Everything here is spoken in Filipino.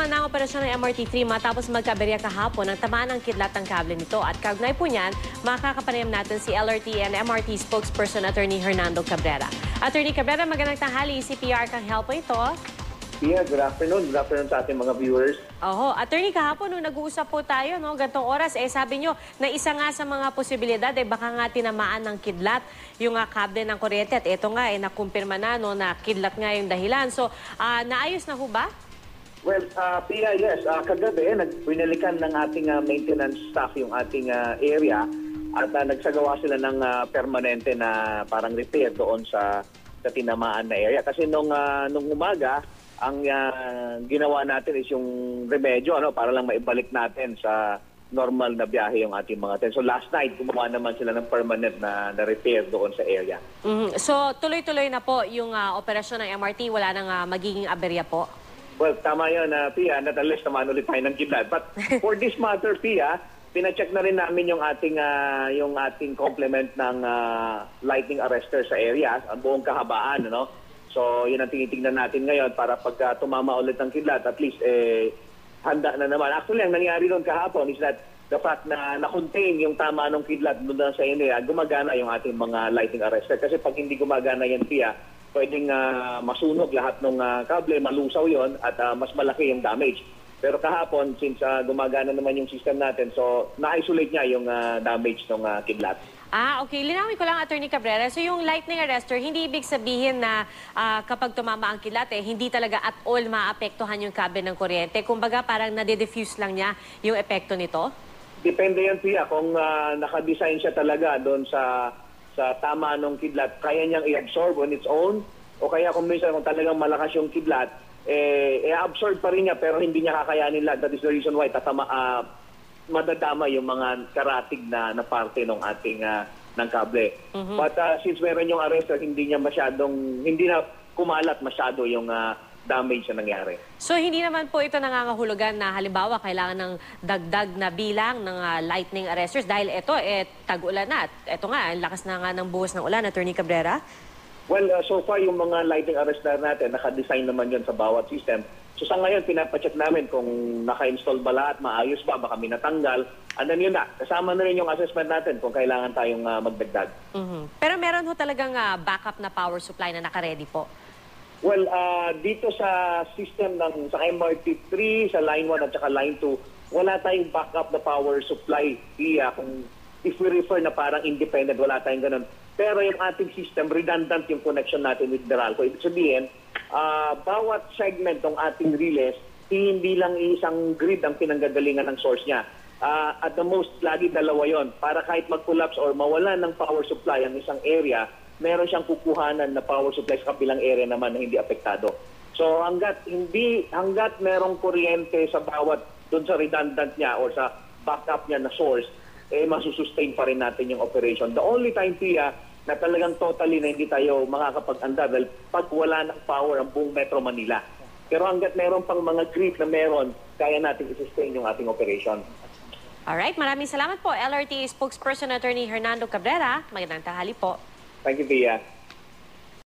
Nagsimula na ang operasyon ng MRT3 matapos magkaberya kahapon ng tamaan ng kidlat ng kable nito. At kaugnay po niyan, makakapanayam natin si LRT and MRT spokesperson Attorney Hernando Cabrera. Attorney Cabrera, magandang tanghali. CPR kang help po ito. Yeah, good afternoon. Good afternoon sa ating mga viewers. Oho, Attorney, kahapon nung nag-uusap po tayo, no, gantong oras, sabi nyo na isa nga sa mga posibilidad, baka nga tinamaan ng kidlat yung kable ng kuryente. At ito nga, nakumpirma na, no, na kidlat nga yung dahilan. So, naayos na ho ba? Well, Pia, yes. Kagabi, binalikan ng ating maintenance staff yung ating area at nagsagawa sila ng permanente na parang repair doon sa tinamaan na area. Kasi nung umaga, ang ginawa natin is yung remedyo para lang maibalik natin sa normal na biyahe yung ating mga ten. So last night, gumawa naman sila ng permanent na repair doon sa area. So tuloy-tuloy na po yung operasyon ng MRT, wala nang magiging aberya po? Well, tama yun, Pia. Natalis naman ulit tayo ng kidlat. But for this matter, Pia, pina-check na rin namin yung ating complement ng lightning arrester sa area, ang buong kahabaan, no? So, yun ang tinitingnan natin ngayon para pagka tumama ulit ng kidlat, at least handa na naman. Actually, ang nangyari doon kahapon is that the fact na na-contain yung tama ng kidlat doon sa area, gumagana yung ating mga lightning arrester. Kasi pag hindi gumagana yan, Pia, pwedeng masunog lahat ng kable, malusaw yon at mas malaki yung damage. Pero kahapon, since gumagana naman yung system natin, so na-isolate niya yung damage ng kidlat. Okay. Linawin ko lang, Attorney Cabrera. So yung lightning arrester, hindi ibig sabihin na kapag tumama ang kidlat, hindi talaga at all maapektuhan yung kable ng kuryente. Kumbaga parang nade-diffuse lang niya yung epekto nito? Depende yan, Pia. Kung nakadesign siya talaga doon sa tama ng kidlat, kaya niyang i-absorb on its own, o kaya kung minsan kung talagang malakas yung kidlat, i-absorb pa rin niya pero hindi niya kakayanin lahat. That is the reason why madadama yung mga karatig na parte ng ating ng kable. But since meron yung arrestor, hindi na kumalat masyado yung damage na nangyari. So hindi naman po ito nangangahulugan na halimbawa kailangan ng dagdag na bilang ng lightning arresters dahil ito tag-ulan na. Ito nga, ang lakas na nga ng buhos ng ulan, Attorney Cabrera? Well, so far yung mga lightning arrester natin, naka-design naman yun sa bawat system. So sa ngayon, pinapacheck namin kung naka-install ba lahat, maayos ba, baka minatanggal. And then yun na, kasama na rin yung assessment natin kung kailangan tayong magdagdag. Pero meron ho talagang backup na power supply na naka-ready po? Well, dito sa system sa MRT3, sa Line 1 at saka Line 2, wala tayong backup na power supply. If we refer na parang independent, wala tayong ganun. Pero yung ating system, redundant yung connection natin with Meralco. Ibig sabihin, bawat segment ng ating relays, hindi lang isang grid ang pinanggagalingan ng source niya. At the most, lagi dalawa yon. Para kahit mag-collapse or mawala ng power supply ang isang area, meron siyang kukuhanan na power supply sa kabilang area naman na hindi apektado. So hanggat merong kuryente sa bawat doon sa redundant niya or sa backup niya na source, masusustain pa rin natin yung operation. The only time, Pia, na talagang totally na hindi tayo makakapag-andar dahil pag wala ng power ang buong Metro Manila. Pero hanggat meron pang mga grid na meron, kaya natin i-sustain yung ating operation. Alright, maraming salamat po. LRT spokesperson Attorney Hernando Cabrera. Magandang tanghali po. Thank you, Pia.